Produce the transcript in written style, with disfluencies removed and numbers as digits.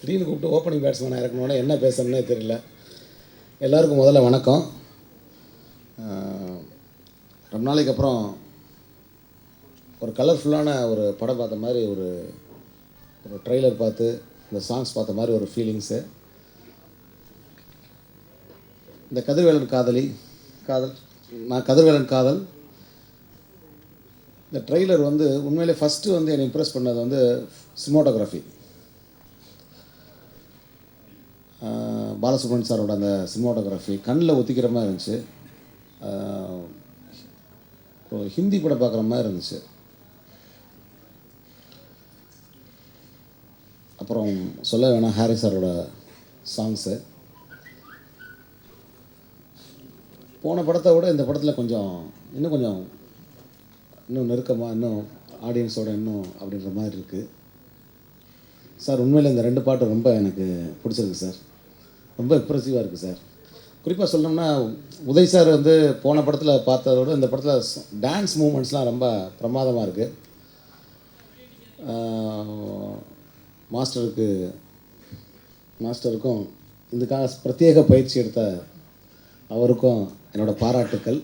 திடீர்னு கூப்பிட்டு ஓப்பனிங் பேட்ஸ்மேனாக இறக்கணுன்னா என்ன பேசணுன்னே தெரியல. எல்லாருக்கும் முதல்ல வணக்கம். ரொம்ப நாளைக்கு அப்புறம் ஒரு கலர்ஃபுல்லான ஒரு படம் பார்த்த மாதிரி ஒரு ட்ரெய்லர் பார்த்து இந்த சாங்ஸ் பார்த்த மாதிரி ஒரு ஃபீலிங்ஸு. இந்த கதிர்வேலன் நான் கதிர்வேலன் காதல் இந்த ட்ரெய்லர் வந்து உண்மையிலே ஃபஸ்ட்டு வந்து என்னை இம்ப்ரெஸ் பண்ணது வந்து சினிமாட்டோகிராஃபி. பாலசுப்ரமணியன் சாரோட அந்த சினிமாட்டோகிராஃபி கண்ணில் ஒத்திக்கிற மாதிரி இருந்துச்சு. ஹிந்தி படம் பார்க்குற மாதிரி இருந்துச்சு. அப்புறம் சொல்ல வேணாம், ஹாரி சாரோட சாங்ஸு போன படத்தை விட இந்த படத்தில் இன்னும் நெருக்கமாக, இன்னும் ஆடியன்ஸோட இன்னும் அப்படின்ற மாதிரி இருக்குது சார். உண்மையில் இந்த 2 பாட்டு ரொம்ப எனக்கு பிடிச்சிருக்கு சார். ரொம்ப இம்ப்ரெசிவாக இருக்குது சார். குறிப்பாக சொல்லணும்னா உதய் சார் வந்து போன படத்தில் பார்த்ததோட இந்த படத்தில் டான்ஸ் மூமெண்ட்ஸ்லாம் ரொம்ப பிரமாதமாக இருக்குது. மாஸ்டருக்கும் இதுக்காக பிரத்யேக பயிற்சி எடுத்த அவருக்கும் என்னோடய பாராட்டுக்கள்.